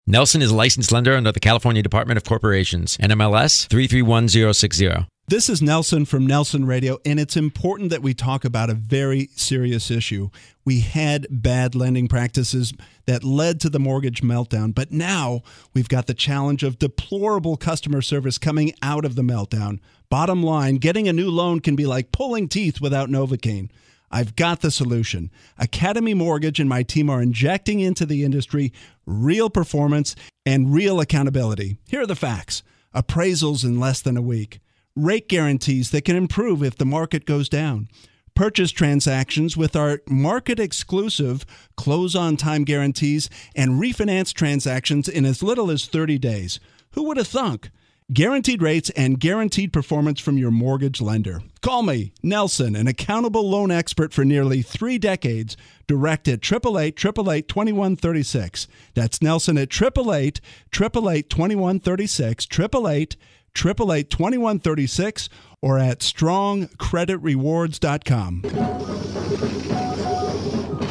Nelson is a licensed lender under the California Department of Corporations, NMLS 331060. This is Nelson from Nelson Radio, and it's important that we talk about a very serious issue. We had bad lending practices that led to the mortgage meltdown, but now we've got the challenge of deplorable customer service coming out of the meltdown. Bottom line, getting a new loan can be like pulling teeth without Novocaine. I've got the solution. Academy Mortgage and my team are injecting into the industry real performance and real accountability. Here are the facts. Appraisals in less than a week. Rate guarantees that can improve if the market goes down. Purchase transactions with our market-exclusive close-on-time guarantees and refinance transactions in as little as 30 days. Who would have thunk? Guaranteed rates and guaranteed performance from your mortgage lender. Call me, Nelson, an accountable loan expert for nearly 3 decades. Direct at 888-888-2136. That's Nelson at 888-888-2136. 888-888-2136 or at strongcreditrewards.com.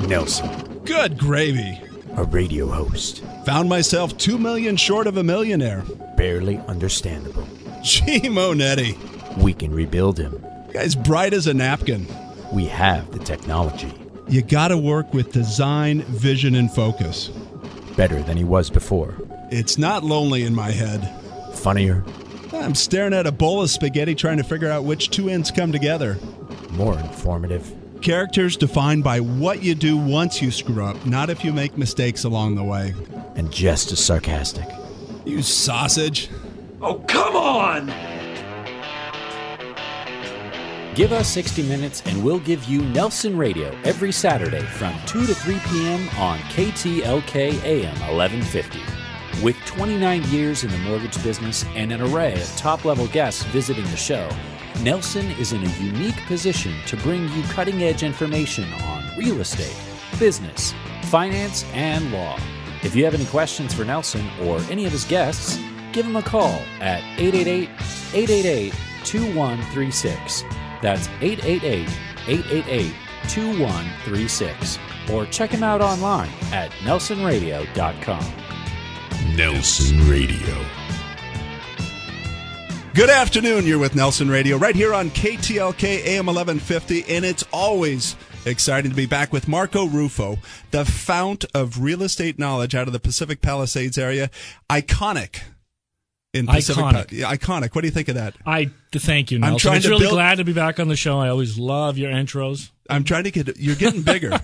Nelson. Good gravy. A radio host. Found myself 2 million short of a millionaire. Barely understandable. Gee, Monetti. We can rebuild him. Guy's bright as a napkin. We have the technology. You gotta work with design, vision, and focus. Better than he was before. It's not lonely in my head. Funnier. I'm staring at a bowl of spaghetti trying to figure out which 2 ends come together. More informative. Characters defined by what you do once you screw up, not if you make mistakes along the way. And just as sarcastic. You sausage. Oh, come on! Give us 60 minutes and we'll give you Nelson Radio every Saturday from 2 to 3 p.m. on KTLK AM 1150. With 29 years in the mortgage business and an array of top-level guests visiting the show, Nelson is in a unique position to bring you cutting-edge information on real estate, business, finance, and law. If you have any questions for Nelson or any of his guests, give him a call at 888-888-2136. That's 888-888-2136. Or check him out online at nelsonradio.com. Nelson Radio. Good afternoon. You're with Nelson Radio right here on KTLK AM 1150, and it's always exciting to be back with Marco Ruffo, the fount of real estate knowledge out of the Pacific Palisades area. Iconic. Iconic. What do you think of that? Thank you, Nelson. I'm really glad to be back on the show. I always love your intros. I'm trying to get. You're getting bigger.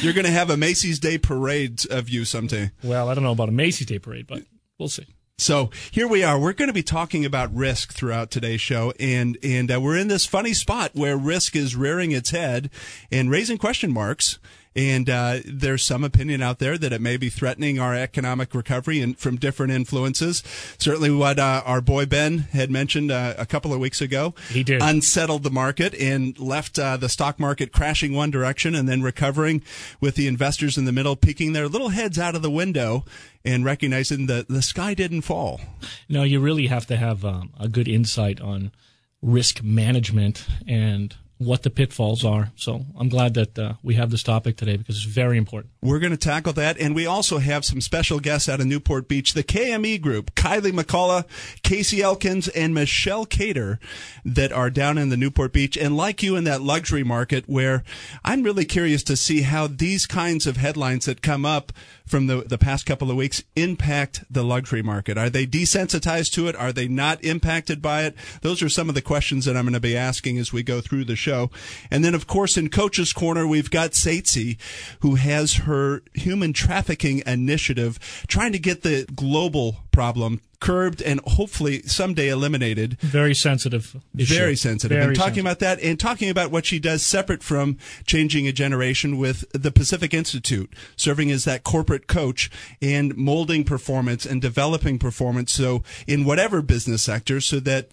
You're going to have a Macy's Day Parade of you someday. Well, I don't know about a Macy's Day Parade, but we'll see. So here we are. We're going to be talking about risk throughout today's show, and we're in this funny spot where risk is rearing its head and raising question marks. And there's some opinion out there that it may be threatening our economic recovery and from different influences. Certainly what our boy Ben had mentioned a couple of weeks ago. He did. Unsettled the market and left the stock market crashing one direction and then recovering with the investors in the middle peeking their little heads out of the window and recognizing that the sky didn't fall. No, you really have to have a good insight on risk management and what the pitfalls are. So I'm glad that we have this topic today because it's very important. We're going to tackle that, and we also have some special guests out of Newport Beach, the KME Group, Kylie McCollough, Kacey Elkins, and Michele Kader that are down in the Newport Beach, and like you in that luxury market where I'm really curious to see how these kinds of headlines that come up from the past couple of weeks impact the luxury market. Are they desensitized to it? Are they not impacted by it? Those are some of the questions that I'm going to be asking as we go through the show. And then, of course, in Coach's Corner, we've got Ceitci, who has her human trafficking initiative trying to get the global problem curbed and hopefully someday eliminated. Very sensitive issue. Very sensitive. And talking about that and talking about what she does separate from changing a generation with the Pacific Institute, serving as that corporate coach and molding performance and developing performance so in whatever business sector so that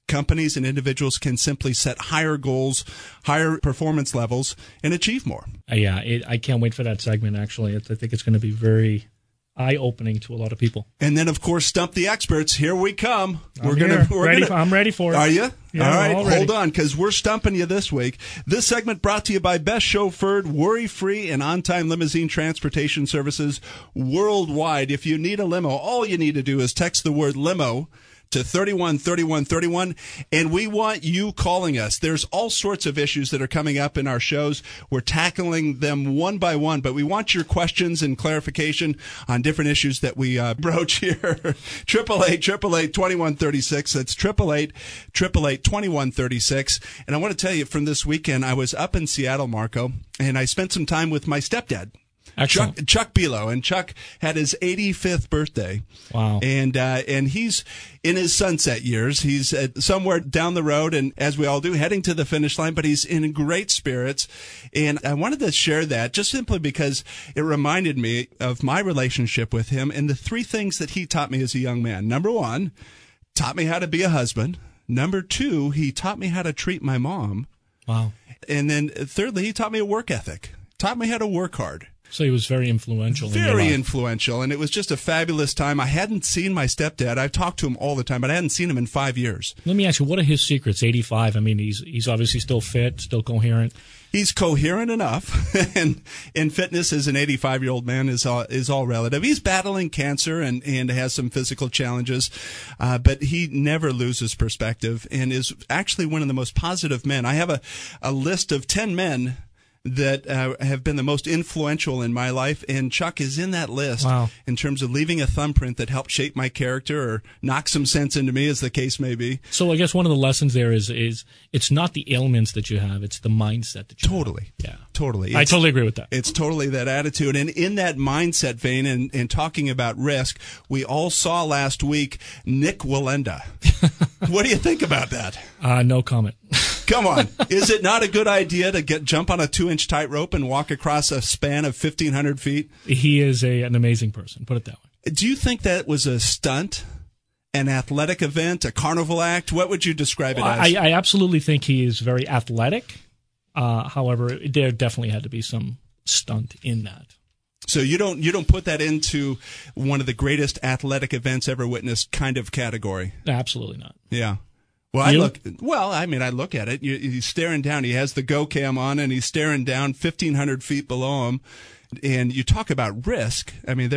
companies and individuals can simply set higher goals, higher performance levels, and achieve more. I can't wait for that segment, actually. I think it's going to be very eye-opening to a lot of people. And then, of course, Stump the Experts. Here we come. I'm ready for it. Are you? Yeah, all right, all ready. Hold on, because we're stumping you this week. This segment brought to you by Best Chauffeured, worry-free, and on-time limousine transportation services worldwide. If you need a limo, all you need to do is text the word limo to 313131, and we want you calling us. There's all sorts of issues that are coming up in our shows. We're tackling them one by one, but we want your questions and clarification on different issues that we broach here. 888-888-2136. That's 888-888-2136. And I want to tell you, from this weekend, I was up in Seattle, Marco, and I spent some time with my stepdad. Chuck Below, and Chuck had his 85th birthday. Wow! And he's in his sunset years. He's somewhere down the road, and as we all do, heading to the finish line. But he's in great spirits, and I wanted to share that just simply because it reminded me of my relationship with him and the three things that he taught me as a young man. Number one, taught me how to be a husband. Number two, he taught me how to treat my mom. Wow! And then thirdly, he taught me a work ethic. Taught me how to work hard. So he was very influential. Very influential, and it was just a fabulous time. I hadn't seen my stepdad. I've talked to him all the time, but I hadn't seen him in 5 years. Let me ask you, what are his secrets? 85. I mean, he's obviously still fit, still coherent. He's coherent enough, and in fitness as an 85-year-old man is all relative. He's battling cancer and has some physical challenges, but he never loses perspective and is actually one of the most positive men. I have a list of 10 men that have been the most influential in my life, and Chuck is in that list. Wow. In terms of leaving a thumbprint that helped shape my character or knock some sense into me, as the case may be. So I guess one of the lessons there is it's not the ailments that you have, it's the mindset that you have. Yeah. Totally. I totally agree with that. It's totally that attitude. And in that mindset vein and talking about risk, we all saw last week Nick Wallenda. What do you think about that? No comment. Come on. Is it not a good idea to jump on a 2-inch tightrope and walk across a span of 1,500 feet? He is an amazing person, put it that way. Do you think that was a stunt, an athletic event, a carnival act? What would you describe it as? I absolutely think he is very athletic. However, there definitely had to be some stunt in that. So you don't put that into one of the greatest athletic events ever witnessed kind of category? Absolutely not. Yeah. Well, I look at it. He's staring down. He has the Go Cam on, and he's staring down 1,500 feet below him. And you talk about risk. I mean,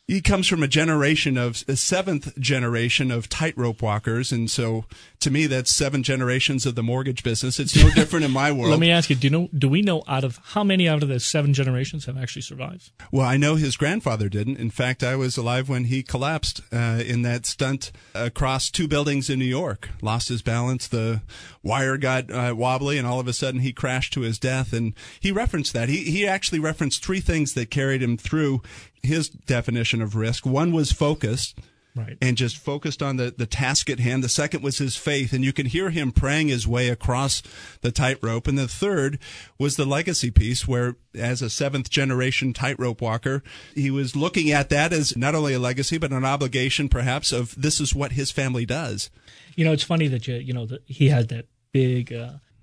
he comes from a seventh generation of tightrope walkers, and so to me, that's 7 generations of the mortgage business. It's no different in my world. Let me ask you: do we know how many out of the 7 generations have actually survived? Well, I know his grandfather didn't. In fact, I was alive when he collapsed in that stunt across 2 buildings in New York. Lost his balance, the wire got wobbly, and all of a sudden he crashed to his death. And he referenced that. He actually referenced 3 things that carried him through his definition of risk. One was focused, right, and just focused on the task at hand. The second was his faith, and you can hear him praying his way across the tightrope. And the third was the legacy piece, where as a 7th generation tightrope walker, he was looking at that as not only a legacy, but an obligation perhaps of this is what his family does. You know, it's funny that that he had that big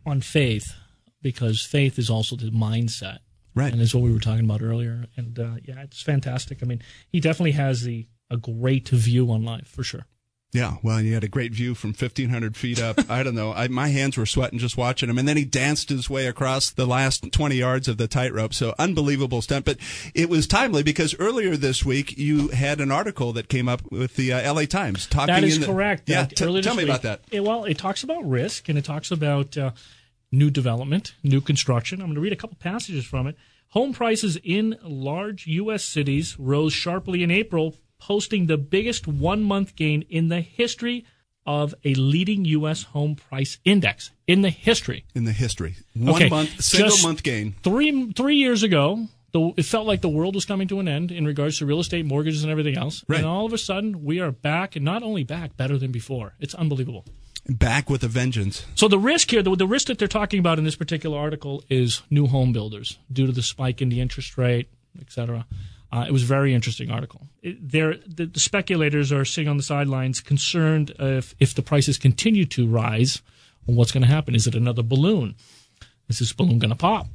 on faith, because faith is also the mindset. Right. And it's what we were talking about earlier. And, it's fantastic. I mean, he definitely has a great view on life, for sure. Yeah, well, he had a great view from 1,500 feet up. I don't know. My hands were sweating just watching him. And then he danced his way across the last 20 yards of the tightrope. So unbelievable stunt. But it was timely because earlier this week you had an article that came up with the LA Times. That is correct. Yeah, tell me about that. It talks about risk, and it talks about new development, new construction. I'm going to read a couple passages from it. Home prices in large U.S. cities rose sharply in April, posting the biggest one-month gain in the history of a leading U.S. home price index. In the history. Single-month gain. Three years ago, it felt like the world was coming to an end in regards to real estate, mortgages, and everything else. Right. And all of a sudden, we are back, and not only back, better than before. It's unbelievable. Back with a vengeance. So the risk here, the risk that they're talking about in this particular article is new home builders due to the spike in the interest rate, et cetera. It was a very interesting article. The speculators are sitting on the sidelines concerned if the prices continue to rise, well, what's going to happen? Is it another balloon? Is this balloon going to pop?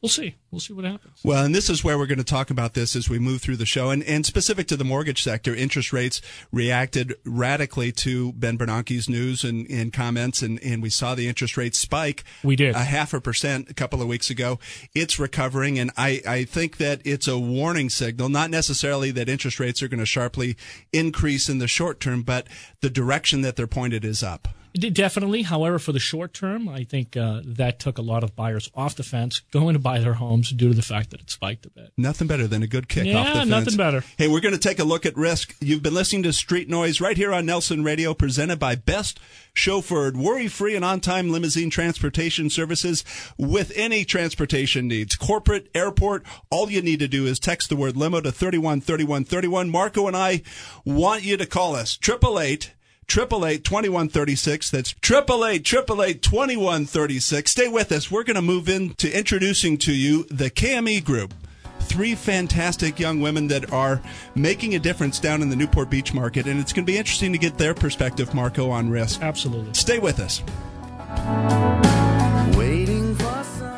We'll see. We'll see what happens. Well, and this is where we're going to talk about this as we move through the show. And specific to the mortgage sector, interest rates reacted radically to Ben Bernanke's news and comments, and we saw the interest rate spike. We did. 0.5% a couple of weeks ago. It's recovering, and I think that it's a warning signal, not necessarily that interest rates are going to sharply increase in the short term, but the direction that they're pointed is up. Definitely. However, for the short term, I think that took a lot of buyers off the fence going to buy their homes due to the fact that it spiked a bit. Nothing better than a good kick off the fence. Yeah, nothing better. Hey, we're going to take a look at risk. You've been listening to Street Noise right here on Nelson Radio, presented by Best Chauffeured, worry-free and on-time limousine transportation services with any transportation needs. Corporate, airport, all you need to do is text the word limo to 313131. Marco and I want you to call us. 888-2136. That's 888-2136. Stay with us. We're going to move into introducing to you the KME Group. 3 fantastic young women that are making a difference down in the Newport Beach market, and it's going to be interesting to get their perspective, Marco, on risk. Absolutely. Stay with us.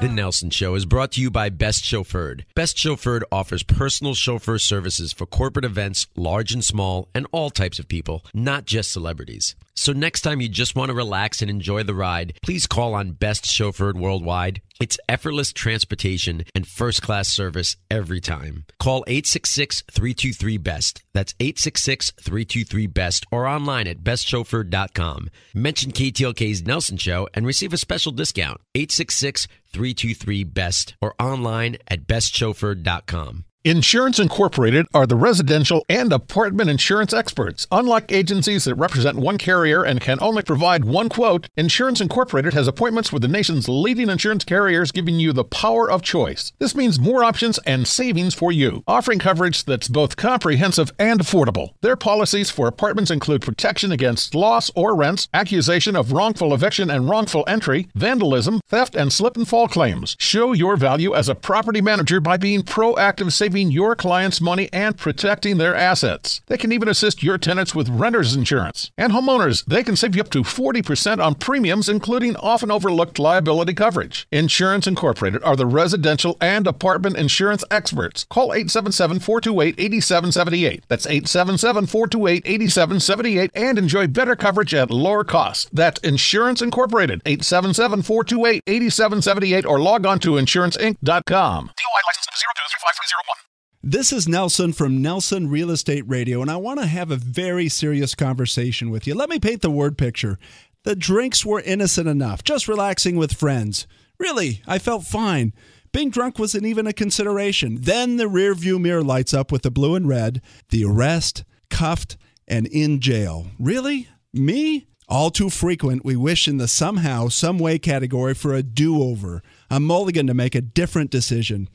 The Nelson Show is brought to you by Best Chauffeured. Best Chauffeured offers personal chauffeur services for corporate events, large and small, and all types of people, not just celebrities. So next time you just want to relax and enjoy the ride, please call on Best Chauffeured Worldwide. It's effortless transportation and first-class service every time. Call 866-323-BEST. That's 866-323-BEST or online at bestchauffeured.com. Mention KTLK's Nelson Show and receive a special discount. 866-323-BEST or online at bestchauffeured.com. Insurance Incorporated are the residential and apartment insurance experts. Unlike agencies that represent one carrier and can only provide one quote, Insurance Incorporated has appointments with the nation's leading insurance carriers, giving you the power of choice. This means more options and savings for you, offering coverage that's both comprehensive and affordable. Their policies for apartments include protection against loss or rents, accusation of wrongful eviction and wrongful entry, vandalism, theft, and slip and fall claims. Show your value as a property manager by being proactive, saving your clients' money and protecting their assets. They can even assist your tenants with renter's insurance. And homeowners, they can save you up to 40% on premiums, including often overlooked liability coverage. Insurance Incorporated are the residential and apartment insurance experts. Call 877-428-8778. That's 877-428-8778 and enjoy better coverage at lower cost. That's Insurance Incorporated. 877-428-8778 or log on to insuranceinc.com. DOI license number 023531. This is Nelson from Nelson Real Estate Radio, and I want to have a very serious conversation with you. Let me paint the word picture. The drinks were innocent enough, just relaxing with friends. Really, I felt fine. Being drunk wasn't even a consideration. Then the rearview mirror lights up with the blue and red, the arrest, cuffed, and in jail. Really? Me? All too frequent, we wish in the somehow, someway category for a do-over, a mulligan to make a different decision.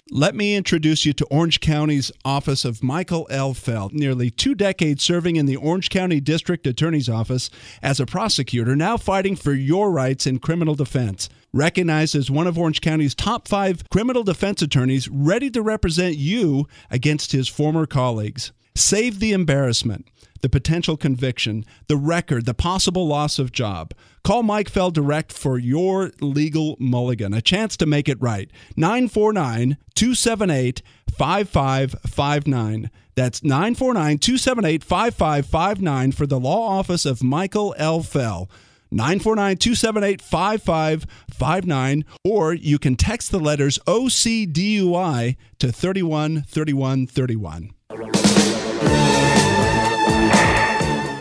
Let me introduce you to Orange County's Office of Michael L. Feld. Nearly 2 decades serving in the Orange County District Attorney's Office as a prosecutor, now fighting for your rights in criminal defense. Recognized as one of Orange County's top 5 criminal defense attorneys, ready to represent you against his former colleagues. Save the embarrassment, the potential conviction, the record, the possible loss of job. Call Mike Feld direct for your legal mulligan, a chance to make it right. 949-278-5559. That's 949-278-5559 for the law office of Michael L. Feld. 949-278-5559, or you can text the letters OCDUI to 313131.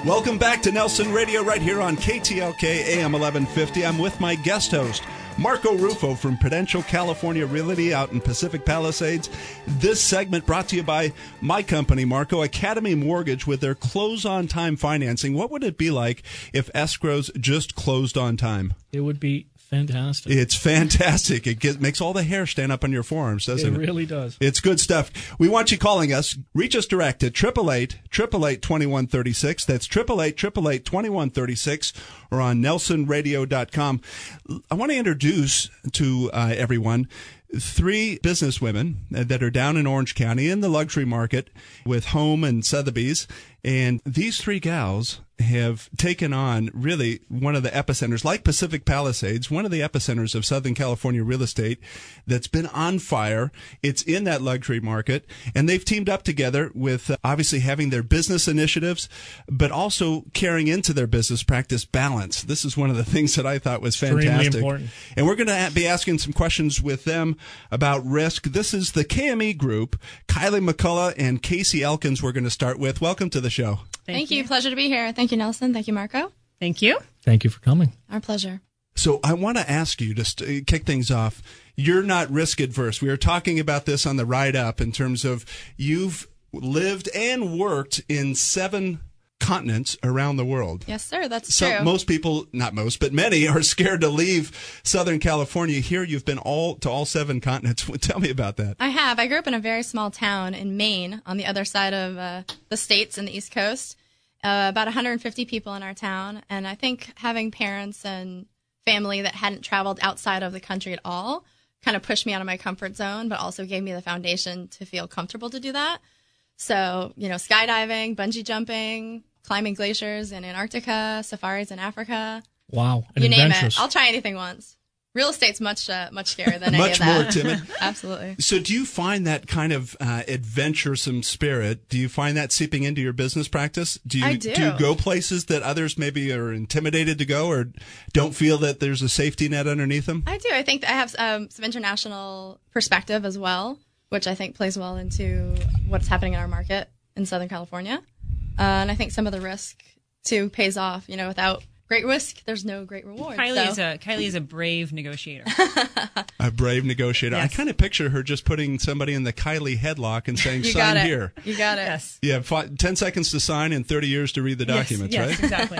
Welcome back to Nelson Radio right here on KTLK AM 1150. I'm with my guest host, Marco Rufo from Prudential California Realty out in Pacific Palisades. This segment brought to you by my company, Marco, Academy Mortgage, with their close-on-time financing. What would it be like if escrows just closed on time? It would be fantastic. It's fantastic. It makes all the hair stand up on your forearms, doesn't it? It really does. It's good stuff. We want you calling us. Reach us direct at 888-888-2136. That's 888-888-2136. or on nelsonradio.com. I want to introduce to everyone 3 businesswomen that are down in Orange County in the luxury market with Home and Sotheby's. And these 3 gals have taken on really one of the epicenters, like Pacific Palisades, one of the epicenters of Southern California real estate that's been on fire. It's in that luxury market. And they've teamed up together with obviously having their business initiatives, but also carrying into their business practice balance. This is one of the things that I thought was fantastic. Extremely important. And we're going to be asking some questions with them about risk. This is the KME Group. Kylie McCollough and Kacey Elkins we're going to start with. Welcome to the show. Thank you. Pleasure to be here. Thank you, Nelson. Thank you, Marco. Thank you. Thank you for coming. Our pleasure. So I want to ask you, just to kick things off, you're not risk adverse. We were talking about this on the ride up in terms of you've lived and worked in 7 continents around the world. Yes, sir. That's so true. Most people, not most, but many are scared to leave Southern California. Here you've been to all 7 continents. Tell me about that. I have. I grew up in a very small town in Maine on the other side of the states in the East Coast. About 150 people in our town. And I think having parents and family that hadn't traveled outside of the country at all kind of pushed me out of my comfort zone, but also gave me the foundation to feel comfortable to do that. So, skydiving, bungee jumping, climbing glaciers in Antarctica, safaris in Africa. Wow. You name it. I'll try anything once. Real estate's much scarier than any of that. Much more timid. Absolutely. So do you find that kind of adventuresome spirit, do you find that seeping into your business practice? I do. Do you go places that others maybe are intimidated to go or don't feel that there's a safety net underneath them? I do. I think I have some international perspective as well, which I think plays well into what's happening in our market in Southern California. And I think some of the risk, too, pays off. Without great risk, there's no great reward. Kylie is a brave negotiator. A brave negotiator. Yes. I kind of picture her just putting somebody in the Kylie headlock and saying, sign here. You got it. Yes. You have 10 seconds to sign and 30 years to read the documents, yes, right? Exactly.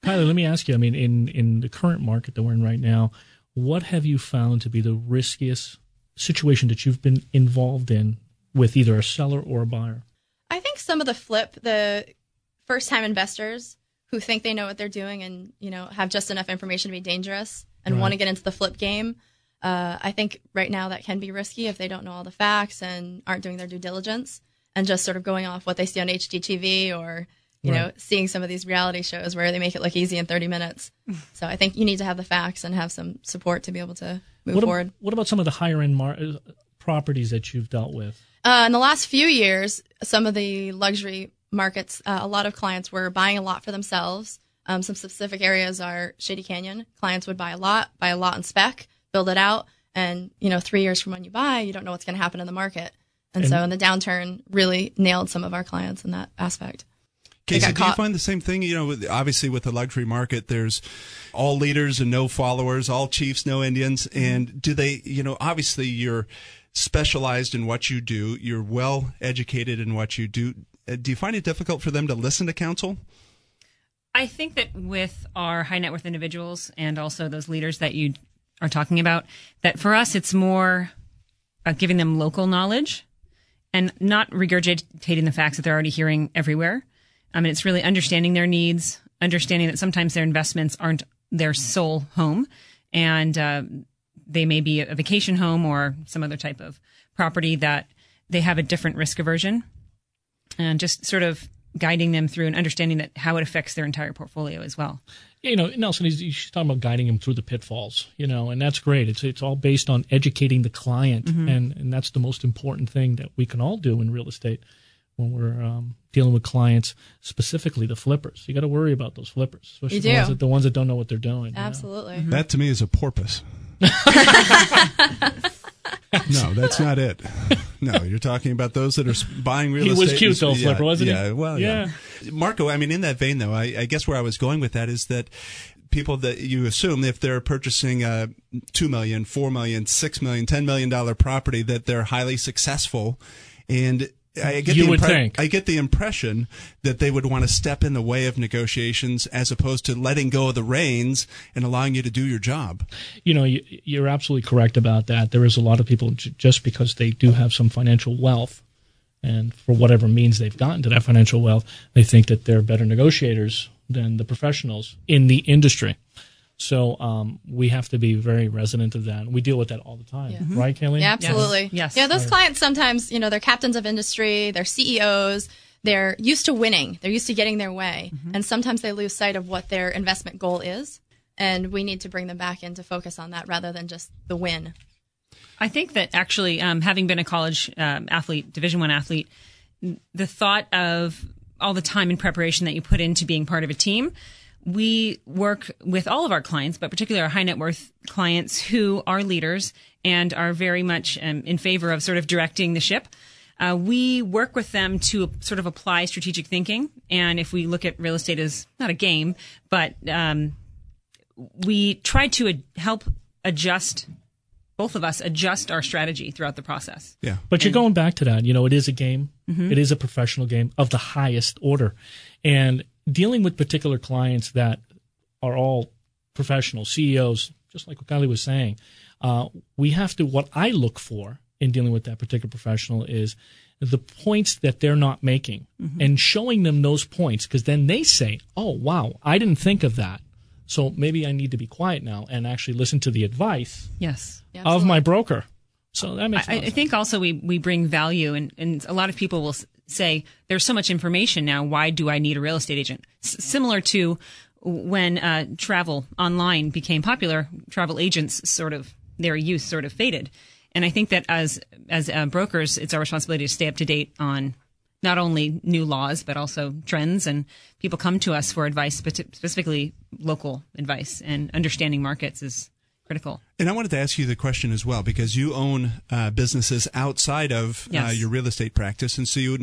Kylie, let me ask you, in the current market that we're in right now, what have you found to be the riskiest situation that you've been involved in with either a seller or a buyer? I think some of the first-time investors who think they know what they're doing and, have just enough information to be dangerous and want to get into the flip game. I think right now that can be risky if they don't know all the facts and aren't doing their due diligence and just sort of going off what they see on HGTV or, seeing some of these reality shows where they make it look easy in 30 minutes. So I think you need to have the facts and have some support to be able to move forward. What about some of the higher-end properties that you've dealt with? In the last few years, some of the luxury markets, a lot of clients were buying a lot for themselves. Some specific areas are Shady Canyon. Clients would buy a lot on spec, build it out, and 3 years from when you buy, you don't know what's going to happen in the market. And so in the downturn, really nailed some of our clients in that aspect. Kacey, do you find the same thing? Obviously with the luxury market, there's all leaders and no followers, all chiefs, no Indians. And do they, obviously you're specialized in what you do. You're well educated in what you do. Do you find it difficult for them to listen to counsel? I think that with our high net worth individuals and also those leaders that you are talking about, that for us it's more giving them local knowledge and not regurgitating the facts that they're already hearing everywhere. It's really understanding their needs, understanding that sometimes their investments aren't their sole home, and they may be a vacation home or some other type of property that they have a different risk aversion, and just sort of guiding them through and understanding that how it affects their entire portfolio as well. Nelson, she's talking about guiding them through the pitfalls, and that's great. It's all based on educating the client, and that's the most important thing that we can all do in real estate when we're dealing with clients, specifically the flippers. You got to worry about those flippers, especially the ones that don't know what they're doing. Absolutely. That to me is a porpoise. No, that's not it. No, you're talking about those that are buying real estate. He was cute, though, Flipper, wasn't he? Yeah, well, yeah. Marco, in that vein, though, I guess where I was going with that is that people that you assume if they're purchasing a $2 million, $4 million, $6 million, $10 million property, that they're highly successful. And I get the impression that they would want to step in the way of negotiations as opposed to letting go of the reins and allowing you to do your job. You're absolutely correct about that. There is a lot of people, just because they do have some financial wealth, and for whatever means they've gotten to that financial wealth, they think that they're better negotiators than the professionals in the industry. So we have to be very resident of that. We deal with that all the time, right, Kaylee? Yeah, absolutely. Yes. Yeah, those clients sometimes, they're captains of industry, they're CEOs, they're used to winning, they're used to getting their way, and sometimes they lose sight of what their investment goal is, and we need to bring them back in to focus on that rather than just the win. I think that actually, having been a college athlete, Division I athlete, the thought of all the time and preparation that you put into being part of a team. We work with all of our clients, but particularly our high net worth clients who are leaders and are very much in favor of sort of directing the ship. We work with them to sort of apply strategic thinking. And if we look at real estate as not a game, but we try to help adjust, both of us adjust our strategy throughout the process. Yeah. But you're going back to that. It is a game. It is a professional game of the highest order. And dealing with particular clients that are all professional CEOs, just like what Kylie was saying, we have to, what I look for in dealing with that particular professional is the points that they're not making and showing them those points, because then they say, oh, wow, I didn't think of that. So maybe I need to be quiet now and actually listen to the advice of my broker. So that makes sense. I think also we bring value, and a lot of people will say, there's so much information now, why do I need a real estate agent? Similar to when travel online became popular, travel agents their use sort of faded. And I think that as brokers, it's our responsibility to stay up to date on not only new laws, but also trends. And people come to us for advice, specifically local advice, and understanding markets is critical. And I wanted to ask you the question as well, because you own businesses outside of your real estate practice, and so you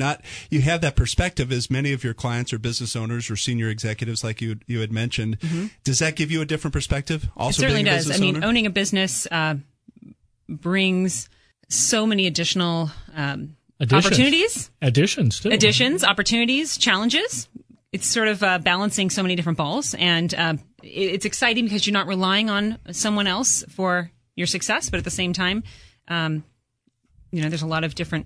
have that perspective, as many of your clients are business owners or senior executives, like you had mentioned. Does that give you a different perspective? Also, it certainly being a does. business owner? Owning a business brings so many additional opportunities, opportunities, challenges. It's sort of balancing so many different balls, and it's exciting because you're not relying on someone else for your success, but at the same time, there's a lot of different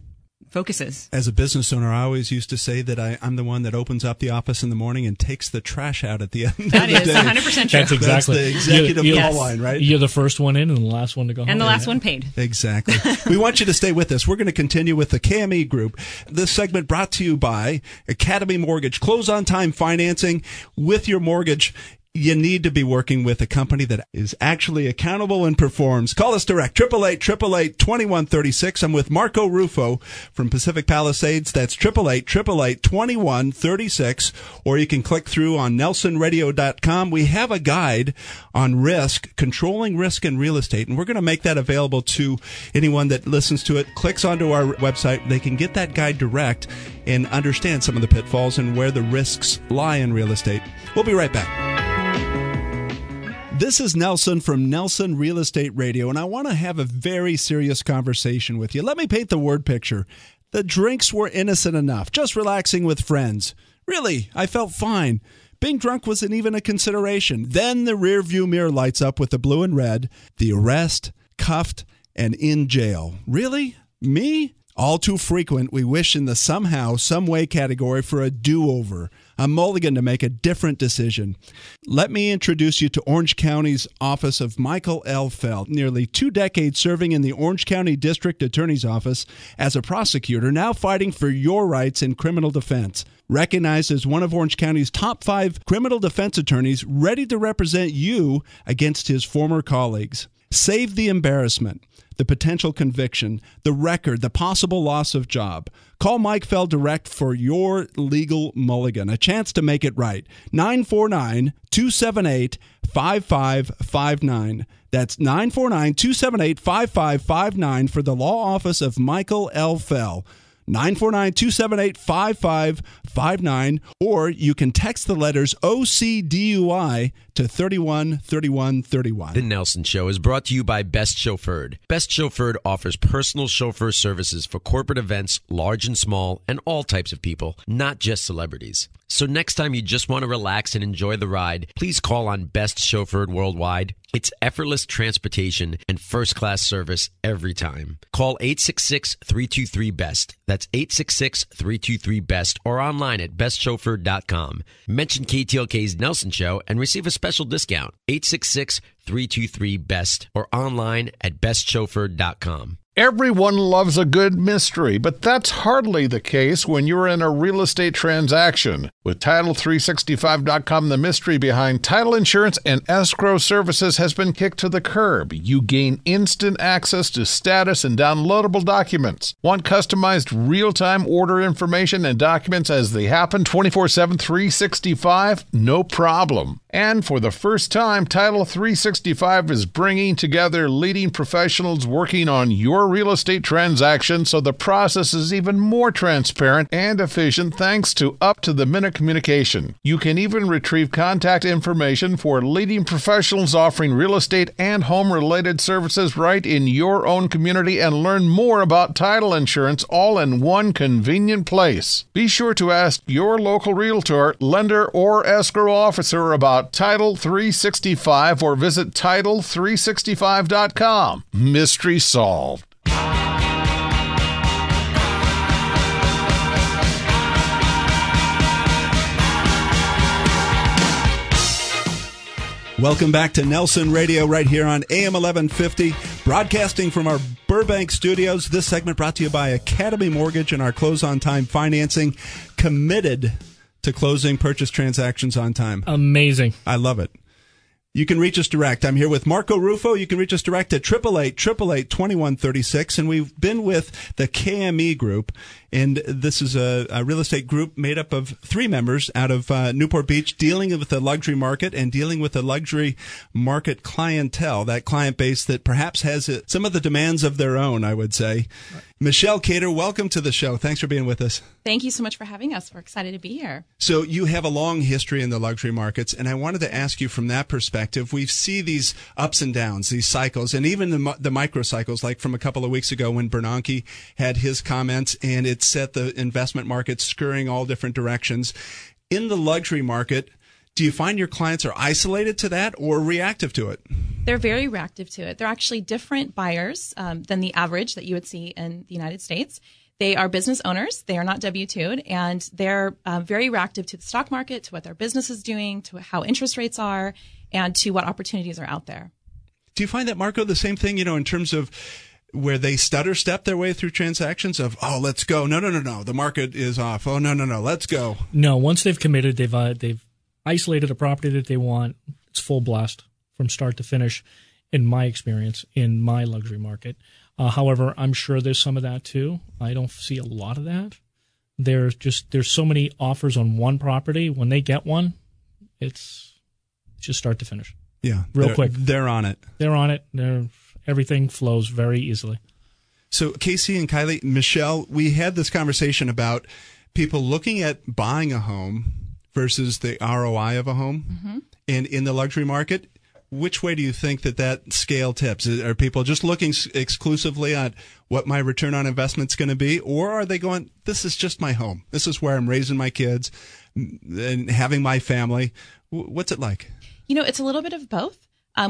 focuses. As a business owner, I always used to say that I'm the one that opens up the office in the morning and takes the trash out at the end of the day. That is 100% true. That's exactly. That's the executive call line, right? You're the first one in and the last one to go home. And the last one paid. Exactly. We want you to stay with us. We're going to continue with the KME Group. This segment brought to you by Academy Mortgage. Close on time financing with your mortgage. You need to be working with a company that is actually accountable and performs. Call us direct, 888-888-2136. I'm with Marco Rufo from Pacific Palisades. That's 888-888-2136. Or you can click through on nelsonradio.com. We have a guide on risk, controlling risk in real estate, and we're going to make that available to anyone that listens to it, clicks onto our website. They can get that guide direct and understand some of the pitfalls and where the risks lie in real estate. We'll be right back. This is Nelson from Nelson Real Estate Radio, and I want to have a very serious conversation with you. Let me paint the word picture. The drinks were innocent enough, just relaxing with friends. Really, I felt fine. Being drunk wasn't even a consideration. Then the rearview mirror lights up with the blue and red. The arrest, cuffed, and in jail. Really? Me? All too frequent, we wish in the somehow, some way category for a do-over, a mulligan to make a different decision. Let me introduce you to Orange County's Office of Michael L. Feld. Nearly 2 decades serving in the Orange County District Attorney's Office as a prosecutor, now fighting for your rights in criminal defense. Recognized as one of Orange County's top 5 criminal defense attorneys, ready to represent you against his former colleagues. Save the embarrassment, the potential conviction, the record, the possible loss of job. Call Mike Feld direct for your legal mulligan, a chance to make it right. 949-278-5559. That's 949-278-5559 for the law office of Michael L. Feld. 949-278-5559, or you can text the letters OCDUI to 313131. The Nelson Show is brought to you by Best Chauffeured. Best Chauffeured offers personal chauffeur services for corporate events, large and small, and all types of people, not just celebrities. So next time you just want to relax and enjoy the ride, please call on Best Chauffeured Worldwide, It's effortless transportation and first-class service every time. Call 866-323-BEST. That's 866-323-BEST or online at bestchauffeur.com. Mention KTLK's Nelson Show and receive a special discount. 866-323-BEST or online at bestchauffeur.com. Everyone loves a good mystery, but that's hardly the case when you're in a real estate transaction. With Title365.com, the mystery behind title insurance and escrow services has been kicked to the curb. You gain instant access to status and downloadable documents. Want customized real-time order information and documents as they happen 24/7, 365? No problem. And for the first time, Title365 is bringing together leading professionals working on your real estate transaction, so the process is even more transparent and efficient thanks to up-to-the-minute communication. You can even retrieve contact information for leading professionals offering real estate and home-related services right in your own community and learn more about title insurance all in one convenient place. Be sure to ask your local realtor, lender, or escrow officer about Title365 or visit Title365.com. Mystery solved. Welcome back to Nelson Radio right here on AM 1150, broadcasting from our Burbank studios. This segment brought to you by Academy Mortgage and our Close on Time financing, committed to closing purchase transactions on time. Amazing. I love it. You can reach us direct. I'm here with Marco Rufo. You can reach us direct at 888-888-2136. And we've been with the KME Group. And this is a real estate group made up of 3 members out of Newport Beach, dealing with the luxury market and dealing with the luxury market clientele, that client base that perhaps has some of the demands of their own, I would say. Right. Michele Kader, welcome to the show. Thanks for being with us. Thank you so much for having us. We're excited to be here. So you have a long history in the luxury markets, and I wanted to ask you from that perspective. We see these ups and downs, these cycles, and even the micro cycles, like from a couple of weeks ago when Bernanke had his comments, and it set the investment market scurrying all different directions. In the luxury market, do you find your clients are isolated to that or reactive to it? They're very reactive to it. They're actually different buyers than the average that you would see in the United States. They are business owners. They are not W-2'd, and they're very reactive to the stock market, to what their business is doing, to how interest rates are, and to what opportunities are out there. Do you find that, Marco, the same thing, in terms of where they stutter step their way through transactions of, oh, let's go. No, the market is off. Oh, no, let's go. No, once they've committed, they've isolated a property that they want. It's full blast from start to finish, in my experience, in my luxury market. However, I'm sure there's some of that too. I don't see a lot of that. There's so many offers on one property. When they get one, it's just start to finish. Yeah, real quick. They're on it. Everything flows very easily. So, Kacey and Kylie, Michele, we had this conversation about people looking at buying a home versus the ROI of a home. Mm-hmm. And in the luxury market, which way do you think that scale tips? Are people just looking exclusively at what my return on investment's going to be? Or are they going, this is just my home. This is where I'm raising my kids and having my family. What's it like? It's a little bit of both.